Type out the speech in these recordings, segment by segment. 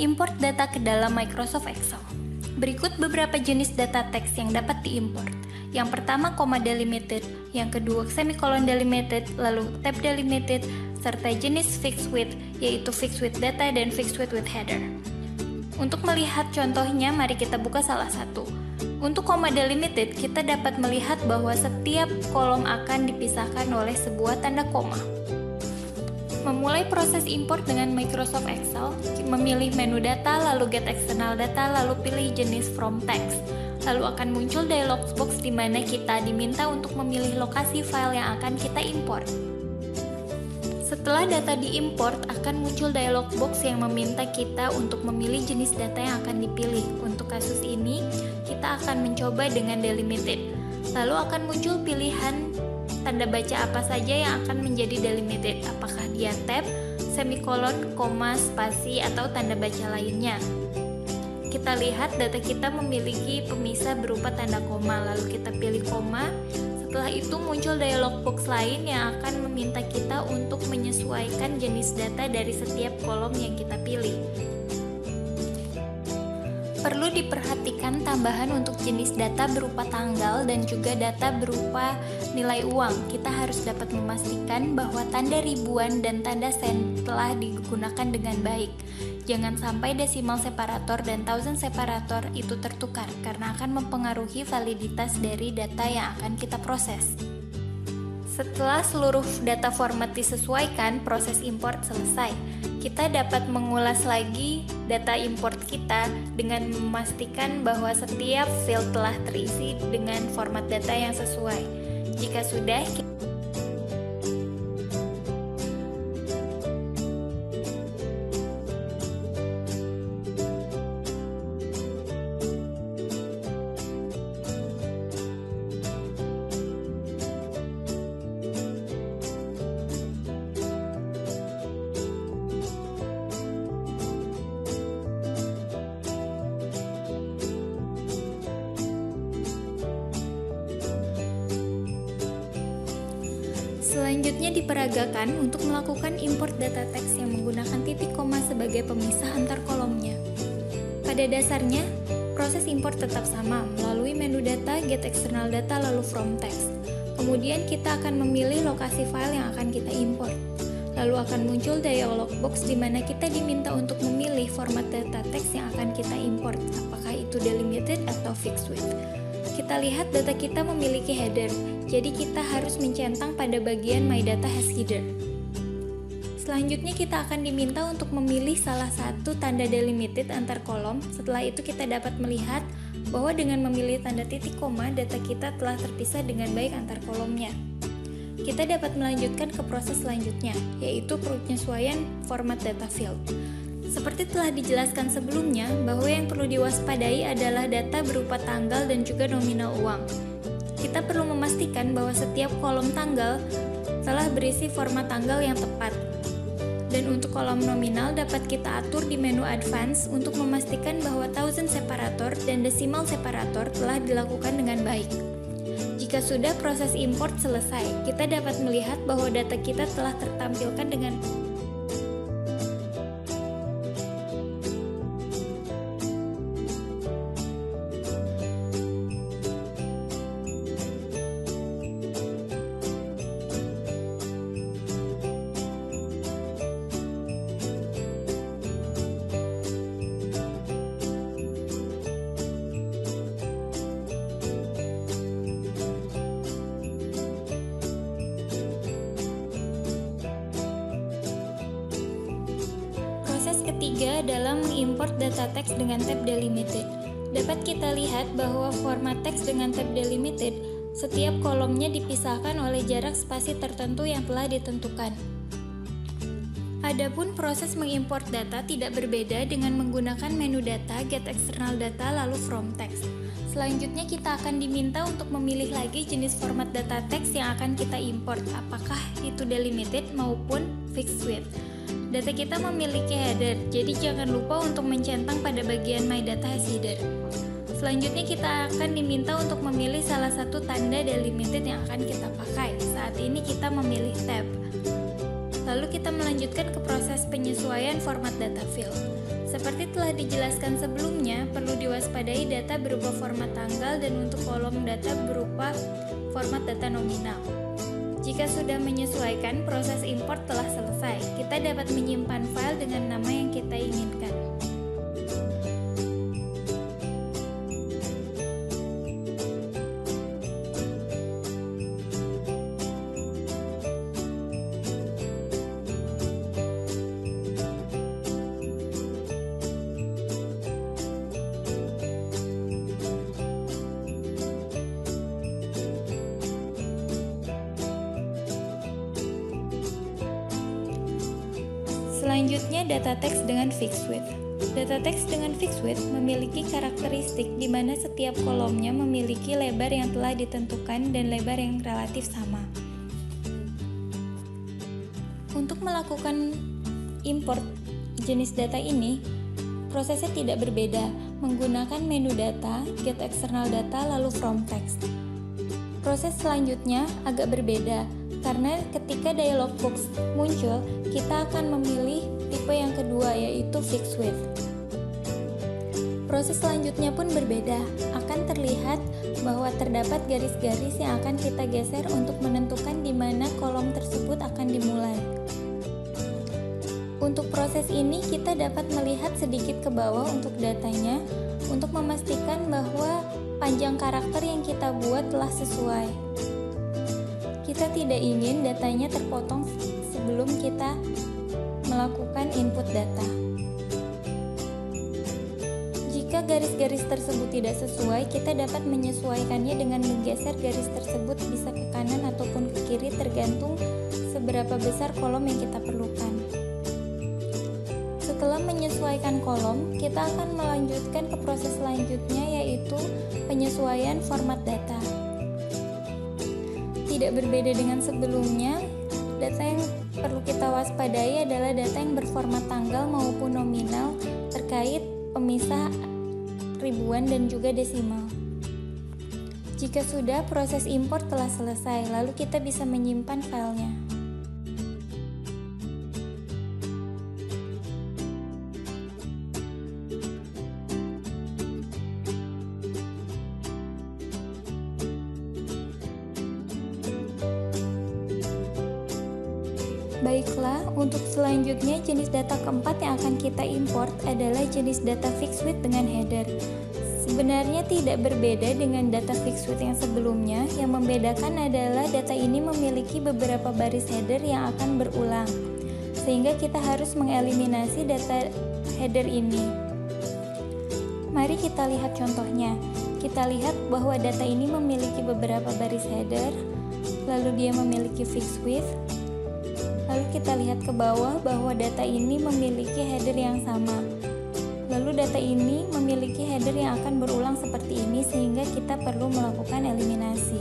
mengimport data ke dalam Microsoft Excel. Berikut beberapa jenis data teks yang dapat diimport. Yang pertama, koma delimited, yang kedua, semicolon delimited, lalu tab delimited, serta jenis fixed width, yaitu fixed width data dan fixed width with header. Untuk melihat contohnya, mari kita buka salah satu. Untuk koma delimited, kita dapat melihat bahwa setiap kolom akan dipisahkan oleh sebuah tanda koma. Memulai proses import dengan Microsoft Excel, memilih menu data, lalu get external data, lalu pilih jenis from text. Lalu akan muncul dialog box di mana kita diminta untuk memilih lokasi file yang akan kita import. Setelah data diimport, akan muncul dialog box yang meminta kita untuk memilih jenis data yang akan dipilih. Untuk kasus ini, kita akan mencoba dengan delimited. Lalu akan muncul pilihan tanda baca apa saja yang akan menjadi delimited, apakah dia tab, semikolon, koma, spasi, atau tanda baca lainnya. Kita lihat data kita memiliki pemisah berupa tanda koma, lalu kita pilih koma. Setelah itu muncul dialog box lain yang akan meminta kita untuk menyesuaikan jenis data dari setiap kolom yang kita pilih. Perlu diperhatikan tambahan untuk jenis data berupa tanggal dan juga data berupa nilai uang. Kita harus dapat memastikan bahwa tanda ribuan dan tanda sen telah digunakan dengan baik. Jangan sampai desimal separator dan thousand separator itu tertukar karena akan mempengaruhi validitas dari data yang akan kita proses. Setelah seluruh data format disesuaikan, proses import selesai. Kita dapat mengulas lagi data import kita dengan memastikan bahwa setiap field telah terisi dengan format data yang sesuai. Jika sudah, selanjutnya diperagakan untuk melakukan import data teks yang menggunakan titik koma sebagai pemisah antar kolomnya. Pada dasarnya, proses import tetap sama melalui menu data, get external data, lalu from text. Kemudian kita akan memilih lokasi file yang akan kita import. Lalu akan muncul dialog box di mana kita diminta untuk memilih format data teks yang akan kita import, apakah itu delimited atau fixed width. Kita lihat data kita memiliki header, jadi kita harus mencentang pada bagian My Data has header. Selanjutnya kita akan diminta untuk memilih salah satu tanda delimited antar kolom. Setelah itu kita dapat melihat bahwa dengan memilih tanda titik koma, data kita telah terpisah dengan baik antar kolomnya. Kita dapat melanjutkan ke proses selanjutnya, yaitu penyesuaian format data field. Seperti telah dijelaskan sebelumnya, bahwa yang perlu diwaspadai adalah data berupa tanggal dan juga nominal uang. Kita perlu memastikan bahwa setiap kolom tanggal telah berisi format tanggal yang tepat. Dan untuk kolom nominal dapat kita atur di menu Advance untuk memastikan bahwa thousand separator dan decimal separator telah dilakukan dengan baik. Jika sudah proses import selesai, kita dapat melihat bahwa data kita telah tertampilkan dengan ketiga adalah mengimport data teks dengan tab delimited. Dapat kita lihat bahwa format teks dengan tab delimited, setiap kolomnya dipisahkan oleh jarak spasi tertentu yang telah ditentukan. Adapun proses mengimport data tidak berbeda dengan menggunakan menu data, get external data, lalu from text. Selanjutnya kita akan diminta untuk memilih lagi jenis format data teks yang akan kita import, apakah itu delimited maupun fixed width. Data kita memiliki header, jadi jangan lupa untuk mencentang pada bagian My Data has header. Selanjutnya kita akan diminta untuk memilih salah satu tanda delimited yang akan kita pakai. Saat ini kita memilih tab. Lalu kita melanjutkan ke proses penyesuaian format data field. Seperti telah dijelaskan sebelumnya, perlu diwaspadai data berupa format tanggal dan untuk kolom data berupa format data nominal. Jika sudah menyesuaikan, proses import telah selesai. Kita dapat menyimpan file dengan nama yang kita inginkan. Selanjutnya, data teks dengan fixed width. Data teks dengan fixed width memiliki karakteristik di mana setiap kolomnya memiliki lebar yang telah ditentukan dan lebar yang relatif sama. Untuk melakukan import jenis data ini, prosesnya tidak berbeda, menggunakan menu data, get external data, lalu from text. Proses selanjutnya agak berbeda, karena ketika dialog box muncul, kita akan memilih tipe yang kedua, yaitu fixed width. Proses selanjutnya pun berbeda, akan terlihat bahwa terdapat garis-garis yang akan kita geser untuk menentukan di mana kolom tersebut akan dimulai. Untuk proses ini, kita dapat melihat sedikit ke bawah untuk datanya, untuk memastikan bahwa panjang karakter yang kita buat telah sesuai. Kita tidak ingin datanya terpotong sebelum kita melakukan input data. Jika garis-garis tersebut tidak sesuai, kita dapat menyesuaikannya dengan menggeser garis tersebut bisa ke kanan ataupun ke kiri tergantung seberapa besar kolom yang kita perlukan. Setelah menyesuaikan kolom, kita akan melanjutkan ke proses selanjutnya, yaitu penyesuaian format data. Tidak berbeda dengan sebelumnya, data yang perlu kita waspadai adalah data yang berformat tanggal maupun nominal terkait pemisah ribuan dan juga desimal. Jika sudah, proses import telah selesai, lalu kita bisa menyimpan filenya. Baiklah, untuk selanjutnya jenis data keempat yang akan kita import adalah jenis data fixed width dengan header. Sebenarnya tidak berbeda dengan data fixed width yang sebelumnya, yang membedakan adalah data ini memiliki beberapa baris header yang akan berulang, sehingga kita harus mengeliminasi data header ini. Mari kita lihat contohnya. Kita lihat bahwa data ini memiliki beberapa baris header, lalu dia memiliki fixed width. Lalu kita lihat ke bawah bahwa data ini memiliki header yang sama. Lalu data ini memiliki header yang akan berulang seperti ini, sehingga kita perlu melakukan eliminasi.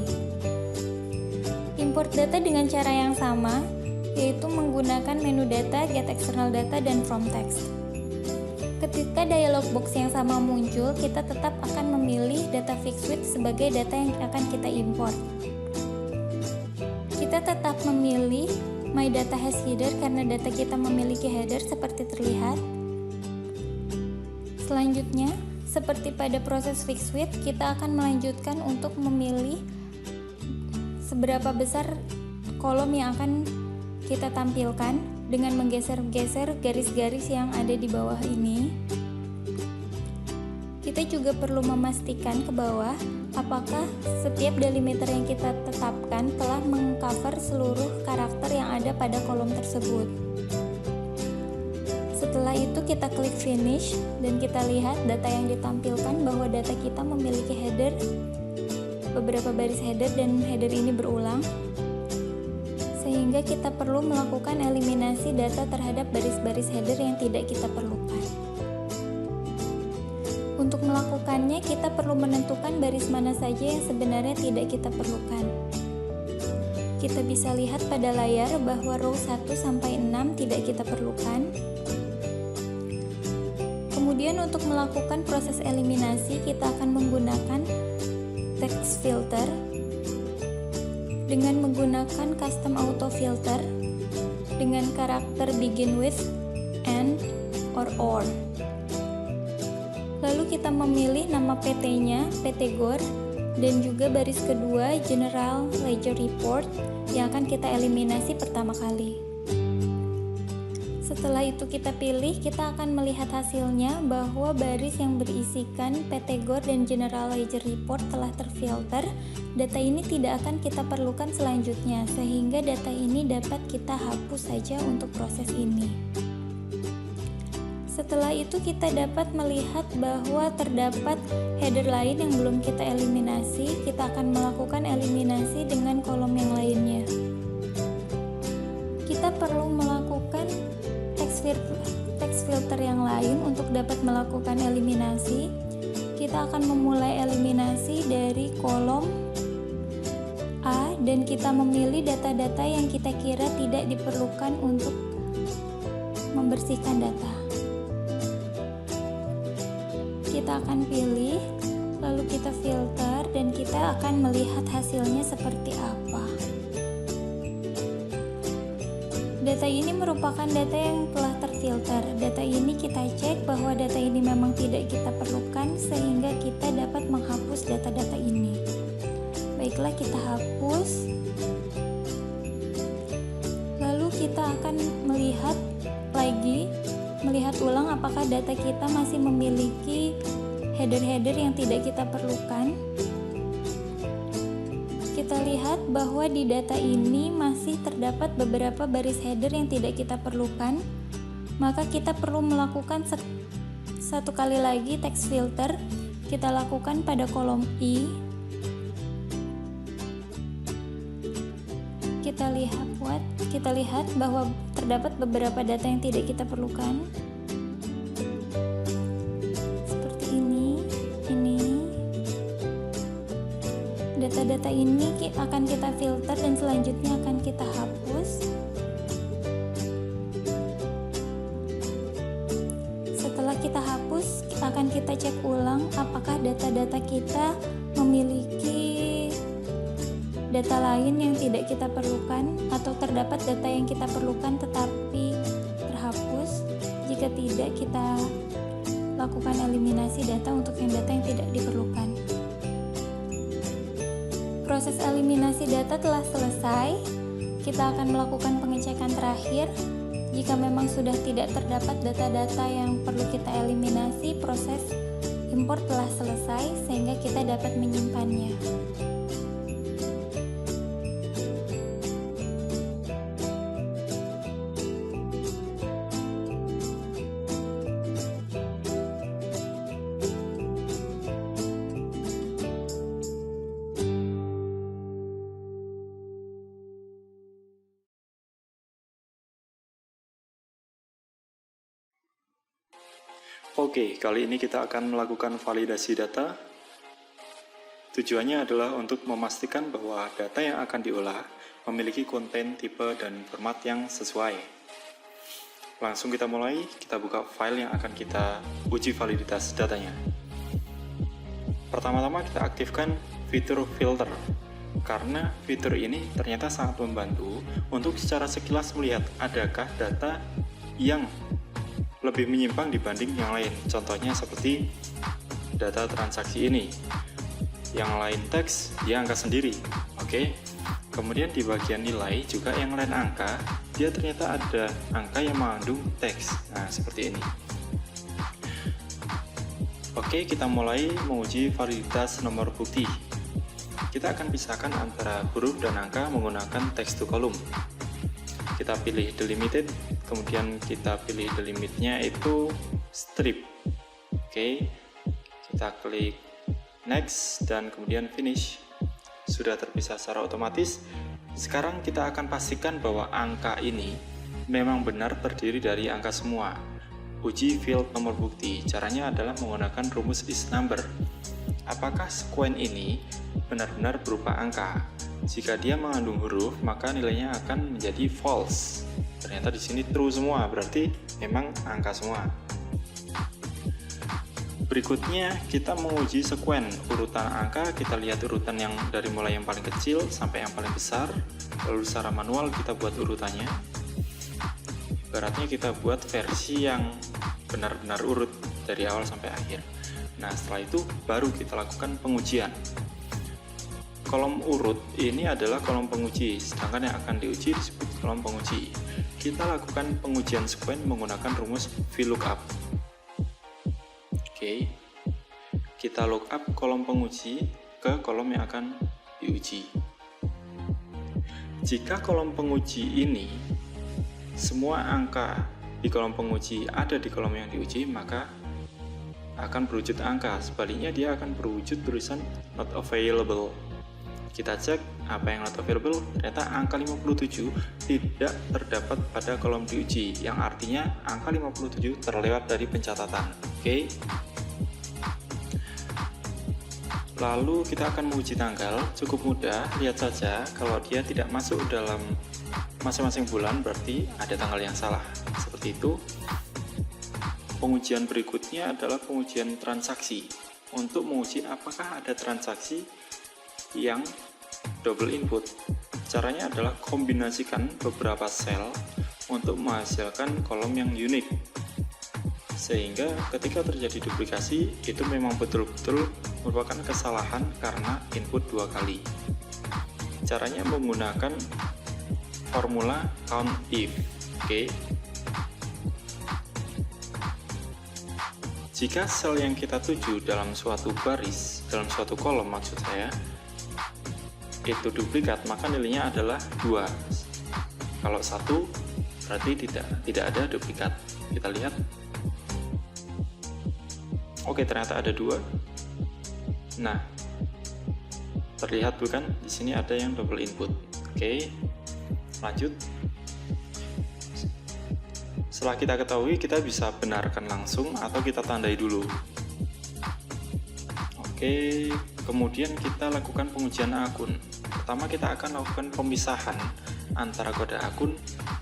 Import data dengan cara yang sama, yaitu menggunakan menu data, get external data, dan from text. Ketika dialog box yang sama muncul, kita tetap akan memilih data fixed width sebagai data yang akan kita import. Kita tetap memilih My Data Has Header karena data kita memiliki header seperti terlihat. Selanjutnya, seperti pada proses fixed width, kita akan melanjutkan untuk memilih seberapa besar kolom yang akan kita tampilkan dengan menggeser-geser garis-garis yang ada di bawah ini. Kita juga perlu memastikan ke bawah apakah setiap delimiter yang kita tetapkan telah mengcover seluruh karakter yang ada pada kolom tersebut. Setelah itu kita klik finish dan kita lihat data yang ditampilkan bahwa data kita memiliki header, beberapa baris header, dan header ini berulang, sehingga kita perlu melakukan eliminasi data terhadap baris-baris header yang tidak kita perlukan. Untuk melakukannya, kita perlu menentukan baris mana saja yang sebenarnya tidak kita perlukan. Kita bisa lihat pada layar bahwa row 1 sampai 6 tidak kita perlukan. Kemudian untuk melakukan proses eliminasi, kita akan menggunakan text filter dengan menggunakan custom auto filter dengan karakter begin with, and, or. Lalu kita memilih nama PT-nya, PT GOR, dan juga baris kedua General Ledger Report yang akan kita eliminasi pertama kali. Setelah itu kita pilih, kita akan melihat hasilnya bahwa baris yang berisikan PT GOR dan General Ledger Report telah terfilter. Data ini tidak akan kita perlukan selanjutnya, sehingga data ini dapat kita hapus saja untuk proses ini. Setelah itu kita dapat melihat bahwa terdapat header lain yang belum kita eliminasi. Kita akan melakukan eliminasi dengan kolom yang lainnya. Kita perlu melakukan text filter yang lain untuk dapat melakukan eliminasi. Kita akan memulai eliminasi dari kolom A dan kita memilih data-data yang kita kira tidak diperlukan untuk membersihkan data. Kita akan pilih, lalu kita filter dan kita akan melihat hasilnya seperti apa. Data ini merupakan data yang telah terfilter. Data ini kita cek bahwa data ini memang tidak kita perlukan sehingga kita dapat menghapus data-data ini. Baiklah, kita hapus. Lalu kita akan melihat ulang apakah data kita masih memiliki header-header yang tidak kita perlukan. Kita lihat bahwa di data ini masih terdapat beberapa baris header yang tidak kita perlukan. Maka kita perlu melakukan satu kali lagi text filter. Kita lakukan pada kolom I. Kita lihat bahwa terdapat beberapa data yang tidak kita perlukan. Seperti ini. Data-data ini akan kita filter dan selanjutnya akan kita hapus. Setelah kita hapus, akan kita cek ulang apakah data-data kita memiliki data lain yang tidak kita perlukan atau terdapat data yang kita perlukan tetapi terhapus. Jika tidak, kita lakukan eliminasi data untuk data yang tidak diperlukan. Proses eliminasi data telah selesai. Kita akan melakukan pengecekan terakhir. Jika memang sudah tidak terdapat data-data yang perlu kita eliminasi, proses import telah selesai sehingga kita dapat menyimpannya. Oke, kali ini kita akan melakukan validasi data. Tujuannya adalah untuk memastikan bahwa data yang akan diolah memiliki konten, tipe, dan format yang sesuai. Langsung kita mulai, kita buka file yang akan kita uji validitas datanya. Pertama-tama kita aktifkan fitur filter, karena fitur ini ternyata sangat membantu untuk secara sekilas melihat adakah data yang lebih menyimpang dibanding yang lain. Contohnya seperti data transaksi ini. Yang lain teks, dia angka sendiri. Oke. Kemudian di bagian nilai juga yang lain angka, dia ternyata ada angka yang mengandung teks. Nah, seperti ini. Oke, kita mulai menguji validitas nomor bukti. Kita akan pisahkan antara huruf dan angka menggunakan text to column. Kita pilih delimited, kemudian kita pilih delimitnya itu strip. Oke, kita klik next dan kemudian finish. Sudah terpisah secara otomatis. Sekarang kita akan pastikan bahwa angka ini memang benar terdiri dari angka semua. Uji field nomor bukti. Caranya adalah menggunakan rumus is number. Apakah sekuen ini benar-benar berupa angka? Jika dia mengandung huruf, maka nilainya akan menjadi false. Ternyata di sini true semua, berarti memang angka semua. Berikutnya kita menguji sekuen urutan angka. Kita lihat urutan yang dari mulai yang paling kecil sampai yang paling besar. Lalu secara manual kita buat urutannya. Ibaratnya kita buat versi yang benar-benar urut dari awal sampai akhir. Nah, setelah itu baru kita lakukan pengujian. Kolom urut ini adalah kolom penguji, sedangkan yang akan diuji disebut kolom penguji. Kita lakukan pengujian sekuen menggunakan rumus VLOOKUP. Oke, kita lookup kolom penguji ke kolom yang akan diuji. Jika kolom penguji ini semua angka di kolom penguji ada di kolom yang diuji, maka akan berwujud angka. Sebaliknya dia akan berwujud tulisan not available. Kita cek apa yang not available, ternyata angka 57 tidak terdapat pada kolom diuji, yang artinya angka 57 terlewat dari pencatatan. Oke. Lalu kita akan menguji tanggal, cukup mudah, lihat saja kalau dia tidak masuk dalam masing-masing bulan berarti ada tanggal yang salah. Seperti itu. Pengujian berikutnya adalah pengujian transaksi. Untuk menguji apakah ada transaksi yang double input. Caranya adalah kombinasikan beberapa sel untuk menghasilkan kolom yang unik. Sehingga ketika terjadi duplikasi, itu memang betul-betul merupakan kesalahan karena input dua kali. Caranya menggunakan formula COUNTIF. Oke. Jika sel yang kita tuju dalam suatu baris, dalam suatu kolom maksud saya, itu duplikat, maka nilainya adalah 2. Kalau 1 berarti tidak ada duplikat. Kita lihat. Oke, ternyata ada 2. Nah, terlihat bukan? Di sini ada yang double input. Oke, lanjut. Setelah kita ketahui, kita bisa benarkan langsung atau kita tandai dulu. Oke, kemudian kita lakukan pengujian akun. Pertama kita akan lakukan pemisahan antara kode akun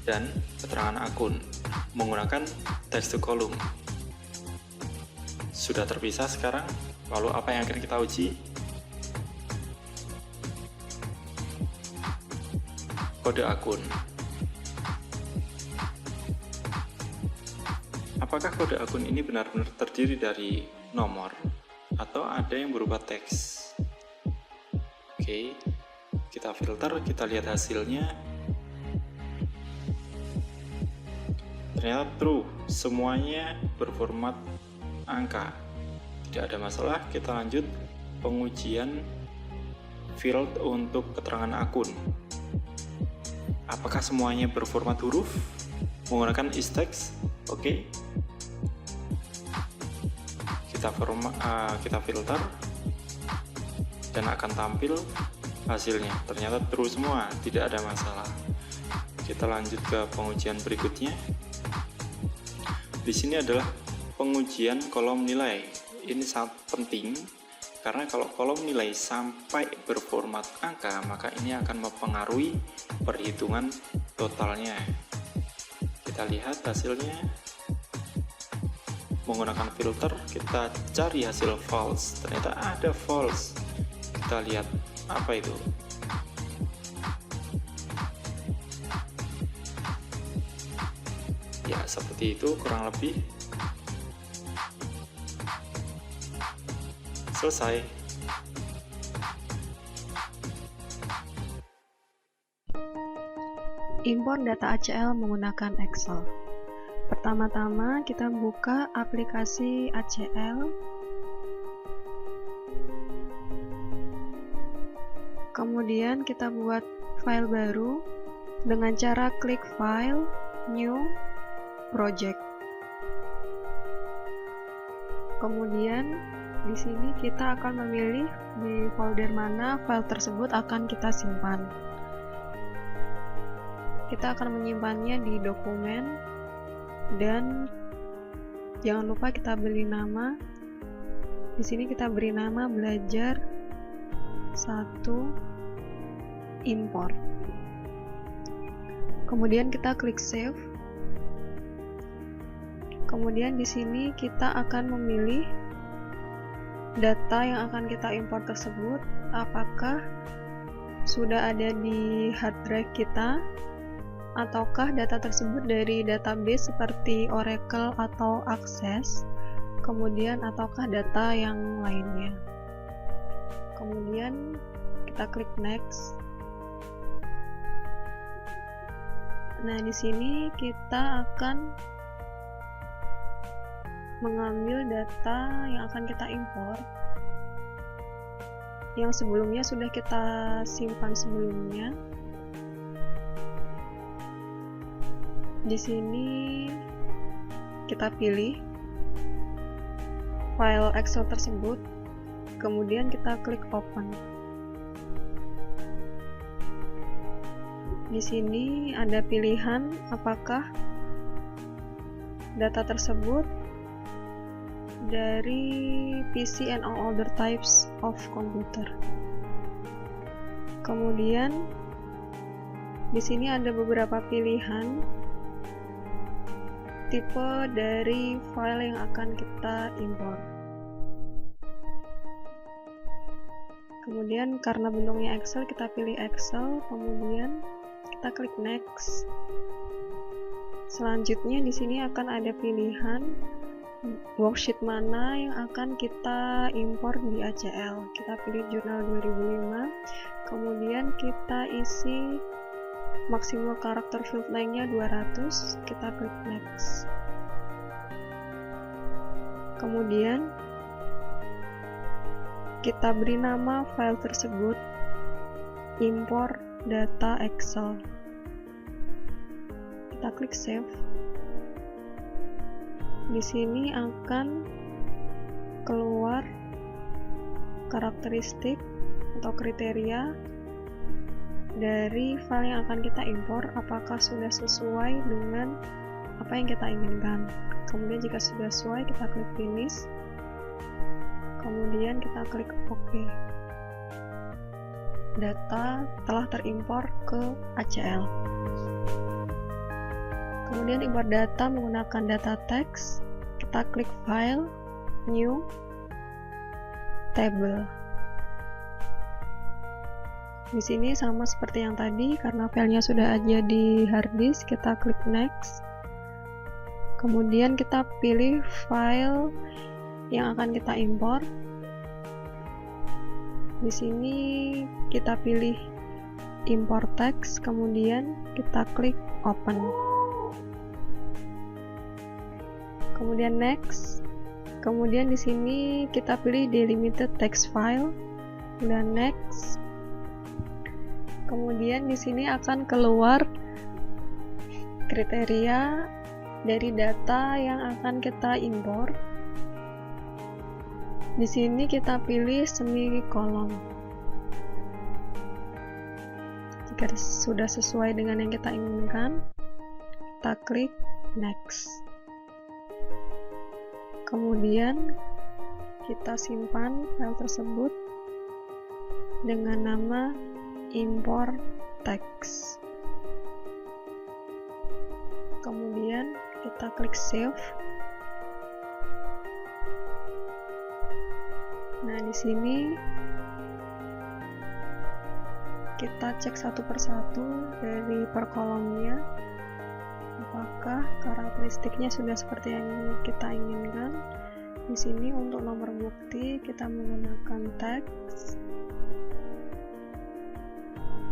dan keterangan akun menggunakan text to column. Sudah terpisah sekarang, lalu apa yang akan kita uji? Kode akun. Apakah kode akun ini benar-benar terdiri dari nomor atau ada yang berupa teks? Oke, kita filter, kita lihat hasilnya. Ternyata true, semuanya berformat angka. Tidak ada masalah. Kita lanjut pengujian field untuk keterangan akun. Apakah semuanya berformat huruf? Menggunakan is-text. Oke. Kita filter dan akan tampil hasilnya. Ternyata true semua, tidak ada masalah. Kita lanjut ke pengujian berikutnya. Di sini adalah pengujian kolom nilai. Ini sangat penting karena kalau kolom nilai sampai berformat angka, maka ini akan mempengaruhi perhitungan totalnya. Kita lihat hasilnya. Menggunakan filter, kita cari hasil false. Ternyata ada false. Kita lihat apa itu. Ya, seperti itu kurang lebih. Selesai. Import data ACL menggunakan Excel. Pertama-tama kita buka aplikasi ACL. Kemudian kita buat file baru dengan cara klik File, New, Project. Kemudian di sini kita akan memilih di folder mana file tersebut akan kita simpan. Kita akan menyimpannya di dokumen. Dan jangan lupa kita beri nama. Di sini kita beri nama belajar 1 import. Kemudian kita klik save. Kemudian di sini kita akan memilih data yang akan kita import tersebut, apakah sudah ada di hard drive kita ataukah data tersebut dari database seperti Oracle atau Access. kemudian ataukah data yang lainnya. Kemudian kita klik next. Nah, di sini kita akan mengambil data yang akan kita impor yang sebelumnya sudah kita simpan sebelumnya. Di sini kita pilih file Excel tersebut, kemudian kita klik open. Di sini ada pilihan apakah data tersebut dari PC and all other types of computer. Kemudian di sini ada beberapa pilihan tipe dari file yang akan kita impor. Kemudian karena bentuknya Excel, kita pilih Excel, kemudian kita klik next. Selanjutnya di sini akan ada pilihan worksheet mana yang akan kita impor di ACL. Kita pilih jurnal 2005, kemudian kita isi maksimal karakter field length-nya 200, kita klik next. Kemudian kita beri nama file tersebut import data Excel. Kita klik save. Di sini akan keluar karakteristik atau kriteria dari file yang akan kita impor, apakah sudah sesuai dengan apa yang kita inginkan. Kemudian jika sudah sesuai, kita klik finish, kemudian kita klik OK. Data telah terimpor ke ACL. Kemudian import data menggunakan data text, kita klik file, new, table. Di sini sama seperti yang tadi, karena filenya sudah ada di hard disk, kita klik next. Kemudian kita pilih file yang akan kita impor. Di sini kita pilih import text, kemudian kita klik open. Kemudian next. Kemudian di sini kita pilih delimited text file dan next. Kemudian di sini akan keluar kriteria dari data yang akan kita impor. Di sini kita pilih semikolon. Jika sudah sesuai dengan yang kita inginkan, kita klik next. Kemudian kita simpan file tersebut dengan nama import text. Kemudian kita klik save. Nah, di sini kita cek satu persatu dari per kolomnya apakah karakteristiknya sudah seperti yang kita inginkan. Di sini untuk nomor bukti kita menggunakan teks,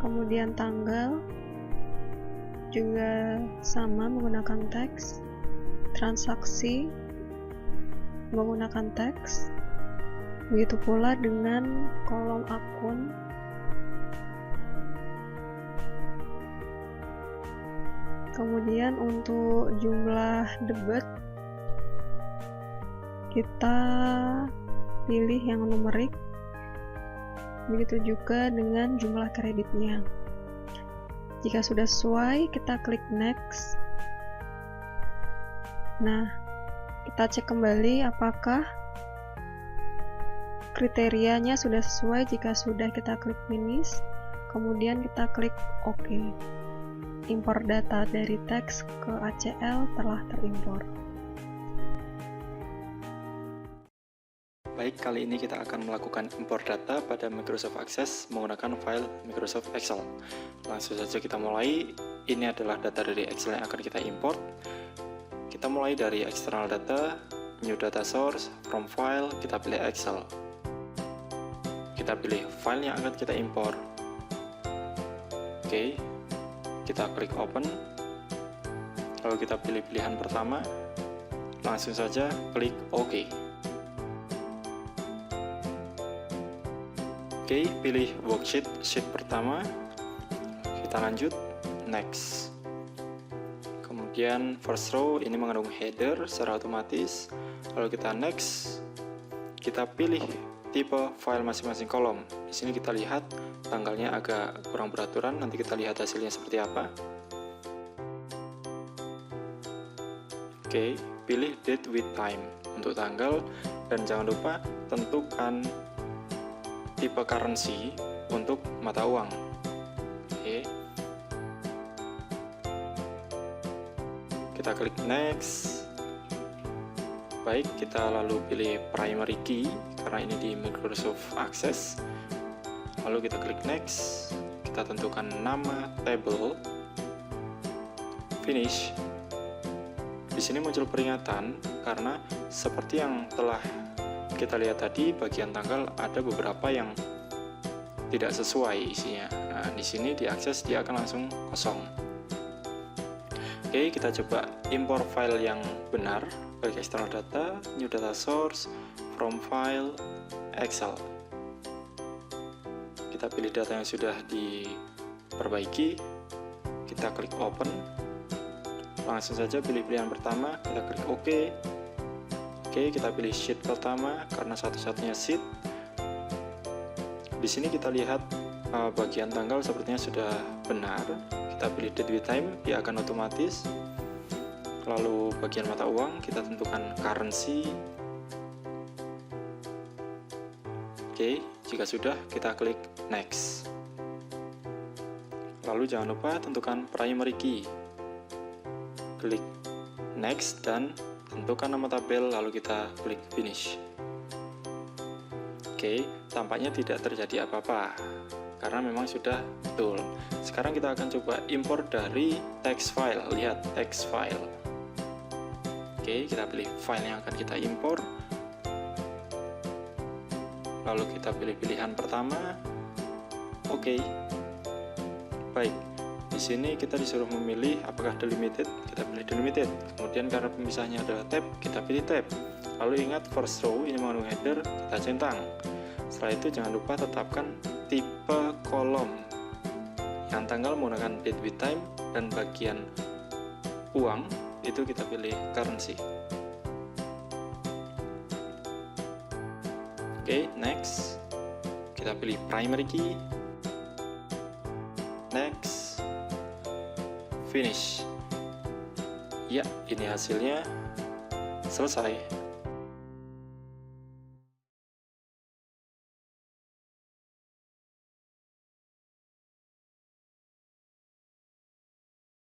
kemudian tanggal juga sama menggunakan teks, transaksi menggunakan teks, begitu pula dengan kolom akun. Kemudian untuk jumlah debit kita pilih yang numerik, begitu juga dengan jumlah kreditnya. Jika sudah sesuai, kita klik next. Nah, kita cek kembali apakah kriterianya sudah sesuai. Jika sudah, kita klik finish, kemudian kita klik OK. Impor data dari teks ke ACL telah terimpor. Baik, kali ini kita akan melakukan import data pada Microsoft Access menggunakan file Microsoft Excel. Langsung saja kita mulai. Ini adalah data dari Excel yang akan kita import. Kita mulai dari external data, New Data Source, From File, kita pilih Excel. Kita pilih file yang akan kita impor. Oke, kita klik Open. Lalu kita pilih pilihan pertama. Langsung saja klik OK. Oke, pilih worksheet sheet pertama. Kita lanjut, next. Kemudian first row ini mengandung header secara otomatis. Lalu kita next. Kita pilih tipe file masing-masing kolom. Di sini kita lihat tanggalnya agak kurang beraturan, nanti kita lihat hasilnya seperti apa. Oke, pilih date with time untuk tanggal, dan jangan lupa tentukan tipe currency untuk mata uang. Oke. Kita klik next. Baik, kita lalu pilih primary key karena ini di Microsoft Access. Lalu kita klik next. Kita tentukan nama table. Finish. Di sini muncul peringatan karena seperti yang telah kita lihat tadi, bagian tanggal ada beberapa yang tidak sesuai isinya. Nah, di sini di akses dia akan langsung kosong. Oke, kita coba impor file yang benar. Klik external data, new data source, from file, Excel. Kita pilih data yang sudah diperbaiki. Kita klik open. Langsung saja pilih pilihan pertama, kita klik OK. Oke, kita pilih sheet pertama karena satu-satunya sheet. Di sini kita lihat bagian tanggal sepertinya sudah benar. Kita pilih date with time, dia akan otomatis. Lalu bagian mata uang kita tentukan currency. Oke, jika sudah kita klik next. Lalu jangan lupa tentukan primary key. Klik next dan tentukan nama tabel, lalu kita klik finish. Oke, tampaknya tidak terjadi apa-apa karena memang sudah betul. Sekarang kita akan coba impor dari text file. Lihat text file. Oke, kita pilih file yang akan kita impor. Lalu kita pilih pilihan pertama. Oke. Baik. Di sini kita disuruh memilih apakah delimited, kita pilih delimited. Kemudian karena pemisahnya adalah tab, kita pilih tab. Lalu ingat first row ini mengandung header, kita centang. Setelah itu jangan lupa tetapkan tipe kolom. Yang tanggal menggunakan date with time, dan bagian uang itu kita pilih currency. Oke, next. Kita pilih primary key. Next. Finish. Ya, ini hasilnya selesai.